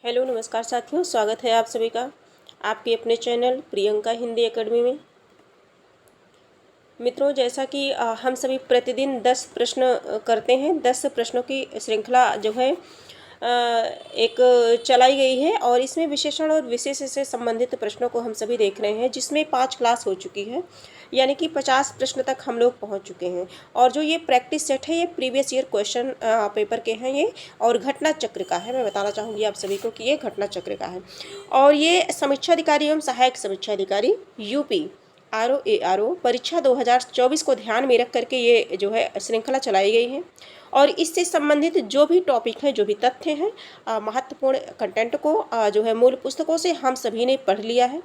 Hello नमस्कार साथियों, स्वागत है आप सभी का आपके अपने चैनल प्रियंका हिंदी एकेडमी में। मित्रों, जैसा कि हम सभी प्रतिदिन 10 प्रश्न करते हैं। 10 प्रश्नों की श्रृंखला जो है एक चलाई गई है और इसमें विशेषण और विशेष से संबंधित प्रश्नों को हम सभी देख रहे हैं, जिसमें 5 क्लास हो चुकी है, यानी कि 50 प्रश्न तक हम लोग पहुंच चुके हैं। और जो ये प्रैक्टिस सेट है, ये प्रीवियस ईयर क्वेश्चन पेपर के हैं ये, और घटना चक्र का है। मैं बताना चाहूँगी आप सभी को कि ये घटना चक्र का है। और ये समीक्षा अधिकारी एवं सहायक समीक्षा अधिकारी यूपी RO परीक्षा 2024 को ध्यान में रख करके ये जो है श्रृंखला चलाई गई है। और इससे संबंधित जो भी टॉपिक है, जो भी तथ्य हैं, महत्वपूर्ण कंटेंट को जो है मूल पुस्तकों से हम सभी ने पढ़ लिया है।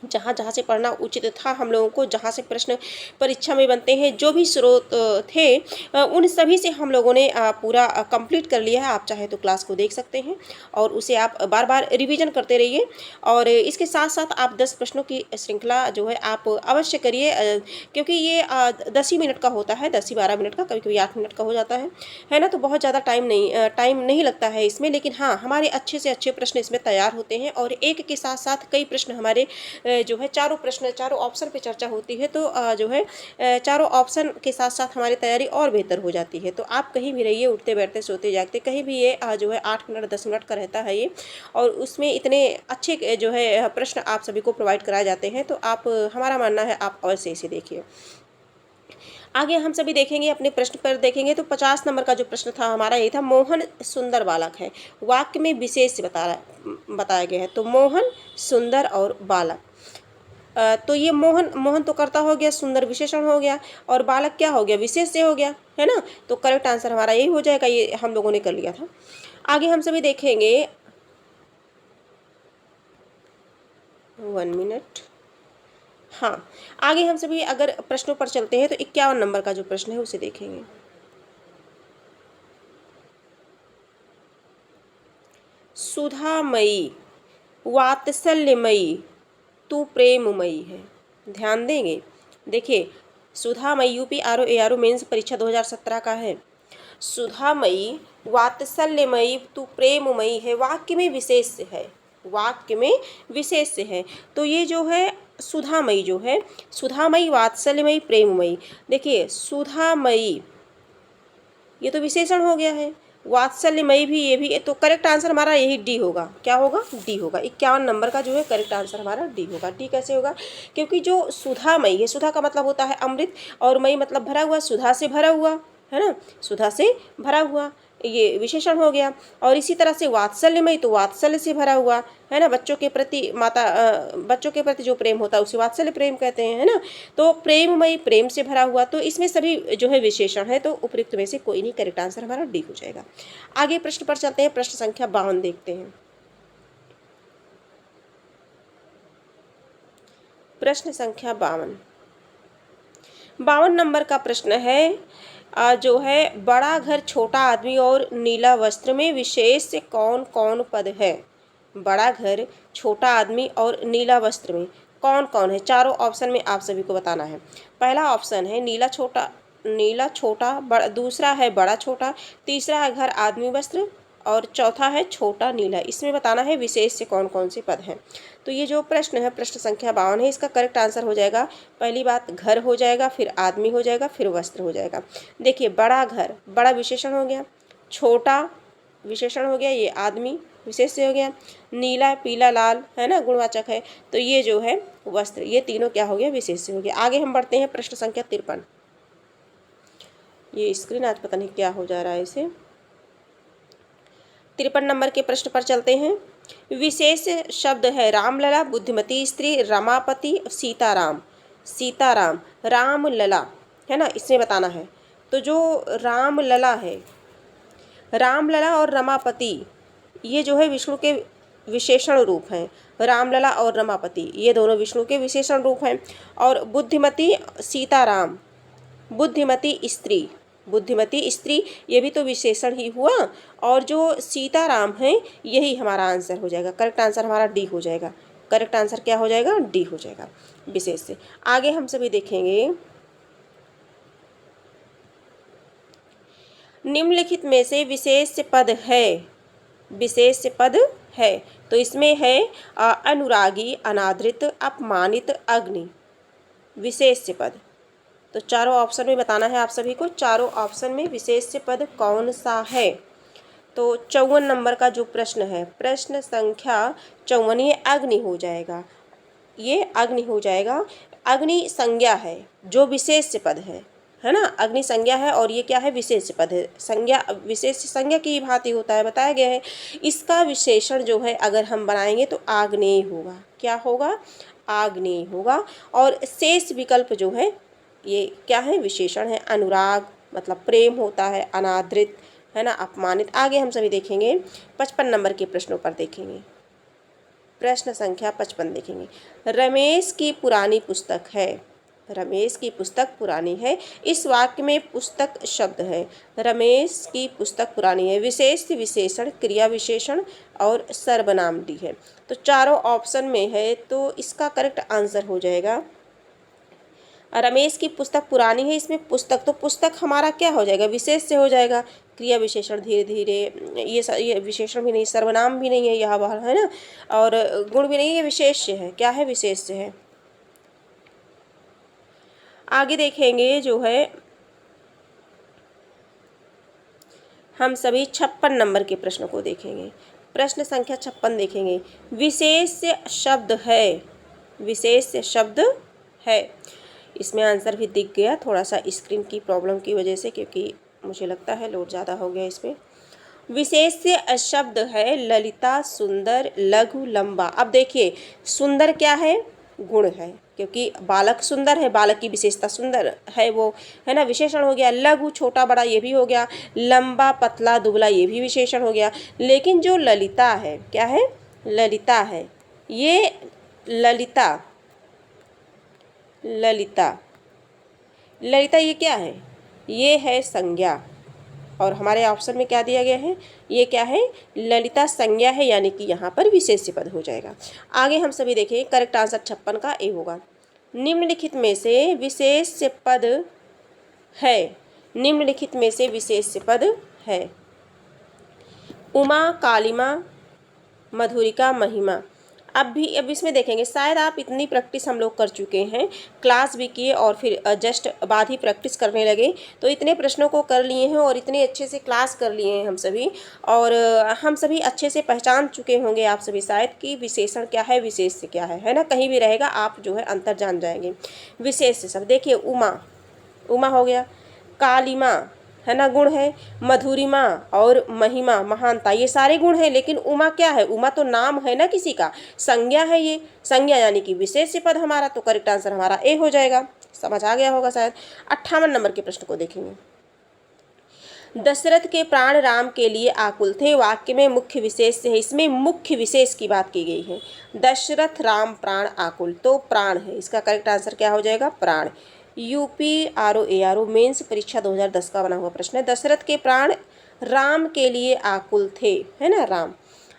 जहाँ जहाँ से पढ़ना उचित था हम लोगों को, जहाँ से प्रश्न परीक्षा में बनते हैं, जो भी स्रोत थे, उन सभी से हम लोगों ने पूरा कंप्लीट कर लिया है। आप चाहे तो क्लास को देख सकते हैं और उसे आप बार बार रिवीजन करते रहिए। और इसके साथ साथ आप 10 प्रश्नों की श्रृंखला जो है आप अवश्य करिए, क्योंकि ये 10 ही मिनट का होता है, 10 ही 12 मिनट का, कभी कभी 8 मिनट का हो जाता है ना। तो बहुत ज़्यादा टाइम नहीं लगता है इसमें, लेकिन हाँ, हमारे अच्छे से अच्छे प्रश्न इसमें तैयार होते हैं। और एक के साथ साथ कई प्रश्न हमारे जो है चारों ऑप्शन पे चर्चा होती है, तो जो है चारों ऑप्शन के साथ साथ हमारी तैयारी और बेहतर हो जाती है। तो आप कहीं भी रहिए, उठते बैठते सोते जागते, कहीं भी ये जो है 8 मिनट 10 मिनट का रहता है ये, और उसमें इतने अच्छे जो है प्रश्न आप सभी को प्रोवाइड कराए जाते हैं। तो आप, हमारा मानना है, आप अवश्य इसे देखिए। आगे हम सभी देखेंगे, अपने प्रश्न पर देखेंगे। तो 50 नंबर का जो प्रश्न था हमारा, ये था, मोहन सुंदर बालक है, वाक्य में विशेष बताया गया है। तो मोहन, सुंदर और बालक, तो ये मोहन मोहन तो कर्ता हो गया, सुंदर विशेषण हो गया, और बालक क्या हो गया, विशेष से हो गया, है ना। तो करेक्ट आंसर हमारा यही हो जाएगा, ये हम लोगों ने कर लिया था। आगे हम सभी देखेंगे, 1 मिनट, हाँ, आगे हम सभी अगर प्रश्नों पर चलते हैं तो 51 नंबर का जो प्रश्न है उसे देखेंगे। सुधामयी, वात्सल्यमयी, तू प्रेममयी है। ध्यान देंगे, देखिए, सुधामयी यूपी RO मेंस परीक्षा 2017 का है। सुधामयी, वात्सल्यमयी, तू प्रेममयी है, वाक्य में विशेष है, वाक्य में विशेष है। तो ये जो है सुधामयी जो है, सुधामयी, वात्सल्यमयी, प्रेममयी, देखिए सुधामयी ये तो विशेषण हो गया है, वात्सल्यमयी भी, ये भी, तो करेक्ट आंसर हमारा यही डी होगा। क्या होगा? डी होगा। 51 नंबर का जो है करेक्ट आंसर हमारा डी होगा। डी कैसे होगा? क्योंकि जो सुधामयी है, सुधा का मतलब होता है अमृत, और मई मतलब भरा हुआ, सुधा से भरा हुआ, है ना, सुधा से भरा हुआ, ये विशेषण हो गया। और इसी तरह से वात्सल्यमयी, तो वात्सल्य से भरा हुआ, है ना, बच्चों के प्रति बच्चों के प्रति जो प्रेम होता है उसे वात्सल्य प्रेम कहते हैं, है ना। तो प्रेममयी, प्रेम से भरा हुआ, तो इसमें सभी जो है विशेषण है, तो उपयुक्त में से कोई नहीं, करेक्ट आंसर हमारा डी हो जाएगा। आगे प्रश्न पर चलते हैं, प्रश्न संख्या 52 देखते हैं। प्रश्न संख्या 52 नंबर का प्रश्न है, जो है, बड़ा घर, छोटा आदमी और नीला वस्त्र में विशेष कौन कौन पद है? बड़ा घर, छोटा आदमी और नीला वस्त्र में कौन कौन है? चारों ऑप्शन में आप सभी को बताना है। पहला ऑप्शन है नीला छोटा बड़ा, दूसरा है बड़ा छोटा, तीसरा है घर, आदमी, वस्त्र, और चौथा है छोटा नीला। इसमें बताना है विशेष से कौन कौन से पद हैं। तो ये जो प्रश्न है, प्रश्न संख्या 52 है, इसका करेक्ट आंसर हो जाएगा, पहली बात घर हो जाएगा, फिर आदमी हो जाएगा, फिर वस्त्र हो जाएगा। देखिए, बड़ा घर, बड़ा विशेषण हो गया, छोटा विशेषण हो गया, ये आदमी विशेष से हो गया, नीला, पीला, लाल, है ना, गुणवाचक है, तो ये जो है वस्त्र, ये तीनों क्या हो गया, विशेष से हो गया। आगे हम बढ़ते हैं, प्रश्न संख्या 53। ये स्क्रीन आज पता नहीं क्या हो जा रहा है इसे। 53 नंबर के प्रश्न पर चलते हैं। विशेष शब्द है रामलला, बुद्धिमती स्त्री, रमापति, सीताराम। सीताराम, रामलला, है ना, इसमें बताना है। तो जो रामलला है, रामलला और रमापति, ये जो है विष्णु के विशेषण रूप हैं। रामलला और रमापति ये दोनों विष्णु के विशेषण रूप हैं। और बुद्धिमती, सीताराम, बुद्धिमती स्त्री ये भी तो विशेषण ही हुआ। और जो सीताराम है, यही हमारा आंसर हो जाएगा, करेक्ट आंसर हमारा डी हो जाएगा। करेक्ट आंसर क्या हो जाएगा? डी हो जाएगा, विशेष से। आगे हम सभी देखेंगे, निम्नलिखित में से विशेष पद है, विशेष्य पद है। तो इसमें है अनुरागी, अनादृत, अपमानित, अग्नि, विशेष्य पद। तो चारों ऑप्शन में बताना है आप सभी को, चारों ऑप्शन में विशेष्य पद कौन सा है। तो 54 नंबर का जो प्रश्न है, प्रश्न संख्या 54, ये अग्नि हो जाएगा, ये अग्नि हो जाएगा। अग्नि संज्ञा है जो विशेष्य पद है ना, अग्नि संज्ञा है और ये क्या है, विशेष्य पद है। संज्ञा विशेष संज्ञा की भांति होता है, बताया गया है। इसका विशेषण जो है अगर हम बनाएंगे तो आग्नेय होगा। क्या होगा, आग्नेय होगा। और शेष विकल्प जो है ये क्या है, विशेषण है। अनुराग मतलब प्रेम होता है, अनादृत है ना, अपमानित। आगे हम सभी देखेंगे 55 नंबर के प्रश्नों पर देखेंगे, प्रश्न संख्या 55 देखेंगे। रमेश की पुरानी पुस्तक है, रमेश की पुस्तक पुरानी है। इस वाक्य में पुस्तक शब्द है, रमेश की पुस्तक पुरानी है। विशेष विशेषण, क्रिया विशेषण और सर्वनाम डी है। तो चारों ऑप्शन में है, तो इसका करेक्ट आंसर हो जाएगा रमेश की पुस्तक पुरानी है। इसमें पुस्तक, तो पुस्तक हमारा क्या हो जाएगा, विशेष से हो जाएगा। क्रिया विशेषण धीरे धीरे, ये विशेषण भी नहीं, सर्वनाम भी नहीं है यहाँ बाहर, है ना, और गुण भी नहीं, ये विशेष्य है। क्या है, विशेष्य है। आगे देखेंगे जो है हम सभी 56 नंबर के प्रश्न को देखेंगे, प्रश्न संख्या 56 देखेंगे। विशेष शब्द है, विशेष शब्द है। इसमें आंसर भी दिख गया, थोड़ा सा स्क्रीन की प्रॉब्लम की वजह से, क्योंकि मुझे लगता है लोड ज़्यादा हो गया इसमें। विशेष शब्द है ललिता, सुंदर, लघु, लंबा। अब देखिए सुंदर क्या है, गुण है, क्योंकि बालक सुंदर है, बालक की विशेषता सुंदर है वो, है ना, विशेषण हो गया। लघु छोटा बड़ा, ये भी हो गया। लंबा पतला दुबला, ये भी विशेषण हो गया। लेकिन जो ललिता है, क्या है, ललिता है, ये ललिता, ललिता, ललिता ये क्या है, ये है संज्ञा। और हमारे ऑप्शन में क्या दिया गया है, ये क्या है, ललिता संज्ञा है, यानी कि यहाँ पर विशेष्य पद हो जाएगा। आगे हम सभी देखें, करेक्ट आंसर 56 का ए होगा। निम्नलिखित में से विशेष्य पद है, निम्नलिखित में से विशेष्य पद है। उमा, कालिमा, मधुरिका, महिमा। अब इसमें देखेंगे, शायद आप इतनी प्रैक्टिस हम लोग कर चुके हैं, क्लास भी किए और फिर जस्ट बाद ही प्रैक्टिस करने लगे, तो इतने प्रश्नों को कर लिए हैं और इतने अच्छे से क्लास कर लिए हैं हम सभी, और हम सभी अच्छे से पहचान चुके होंगे आप सभी शायद कि विशेषण क्या है, विशेष्य क्या है ना, कहीं भी रहेगा आप जो है अंतर जान जाएंगे। विशेष्य सब देखिए, उमा, उमा हो गया। कालिमा है ना, गुण है। मधुरिमा और महिमा, महानता, ये सारे गुण हैं। लेकिन उमा क्या है, उमा तो नाम है ना किसी का, संज्ञा है, ये संज्ञा यानी कि विशेष्य पद हमारा। तो करेक्ट आंसर हमारा ए हो जाएगा। समझ आ गया होगा शायद। 58 नंबर के प्रश्न को देखेंगे। दशरथ के प्राण राम के लिए आकुल थे, वाक्य में मुख्य विशेष है। इसमें मुख्य विशेष की बात की गई है। दशरथ राम प्राण आकुल, तो प्राण है, इसका करेक्ट आंसर क्या हो जाएगा, प्राण। UPRO मेंस परीक्षा 2010 का बना हुआ प्रश्न है। दशरथ के प्राण राम के लिए आकुल थे, है ना, राम।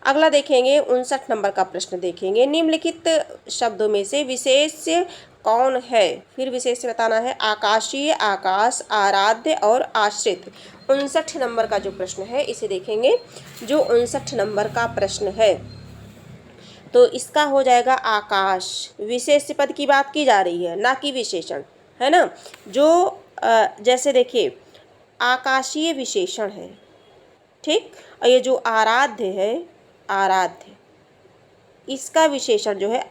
अगला देखेंगे 59 नंबर का प्रश्न देखेंगे। निम्नलिखित शब्दों में से विशेष कौन है, फिर विशेष बताना है। आकाशीय, आकाश, आराध्य और आश्रित। 59 नंबर का जो प्रश्न है इसे देखेंगे। जो 59 नंबर का प्रश्न है तो इसका हो जाएगा आकाश। विशेष पद की बात की जा रही है, ना कि विशेषण, है ना। जो जैसे देखिए आकाशीय विशेषण है, ठीक, और ये जो आराध्य है, आराध्य, इसका विशेषण जो है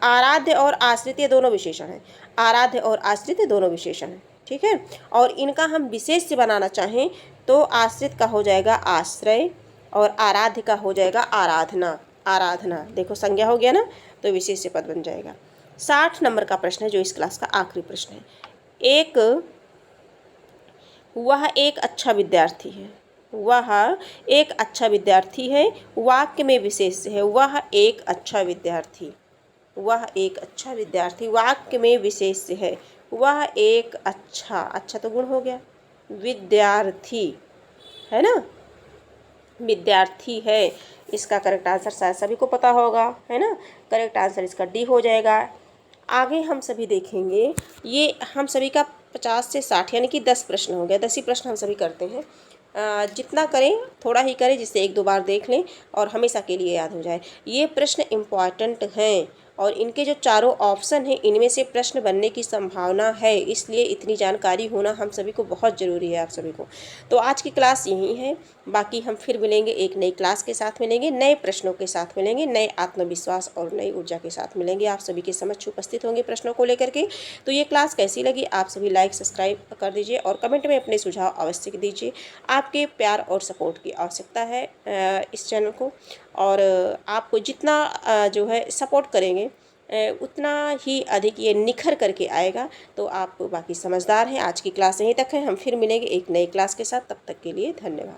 आराध्य और आश्रित, ये दोनों विशेषण हैं। आराध्य और आश्रित दोनों विशेषण हैं, ठीक है। और इनका हम विशेष्य बनाना चाहें तो आश्रित का हो जाएगा आश्रय और आराध्य का हो जाएगा आराधना। आराधना देखो संज्ञा हो गया ना, तो विशेष्य पद बन जाएगा। 60 नंबर का प्रश्न है जो इस क्लास का आखिरी प्रश्न है। वह एक अच्छा विद्यार्थी है, वह एक अच्छा विद्यार्थी है, वाक्य में विशेष है। वह एक अच्छा विद्यार्थी, वह एक अच्छा विद्यार्थी, वाक्य में विशेष है। वह एक अच्छा, अच्छा तो गुण हो गया, विद्यार्थी, है ना, विद्यार्थी है। इसका करेक्ट आंसर शायद सभी को पता होगा, है ना। करेक्ट आंसर इसका डी हो जाएगा। आगे हम सभी देखेंगे, ये हम सभी का 50 से 60 यानी कि 10 प्रश्न हो गया। 10 ही प्रश्न हम सभी करते हैं। जितना करें थोड़ा ही करें, जिससे एक दो बार देख लें और हमेशा के लिए याद हो जाए। ये प्रश्न इम्पॉर्टेंट हैं और इनके जो चारों ऑप्शन हैं इनमें से प्रश्न बनने की संभावना है, इसलिए इतनी जानकारी होना हम सभी को बहुत ज़रूरी है, आप सभी को। तो आज की क्लास यही है, बाकी हम फिर मिलेंगे, एक नई क्लास के साथ मिलेंगे, नए प्रश्नों के साथ मिलेंगे, नए आत्मविश्वास और नई ऊर्जा के साथ मिलेंगे। आप सभी के समक्ष उपस्थित होंगे प्रश्नों को लेकर के। तो ये क्लास कैसी लगी आप सभी लाइक सब्सक्राइब कर दीजिए और कमेंट में अपने सुझाव अवश्य दीजिए। आपके प्यार और सपोर्ट की आवश्यकता है इस चैनल को, और आपको जितना जो है सपोर्ट करेंगे उतना ही अधिक ये निखर करके आएगा। तो आप बाकी समझदार हैं। आज की क्लास यहीं तक है, हम फिर मिलेंगे एक नई क्लास के साथ, तब तक के लिए धन्यवाद।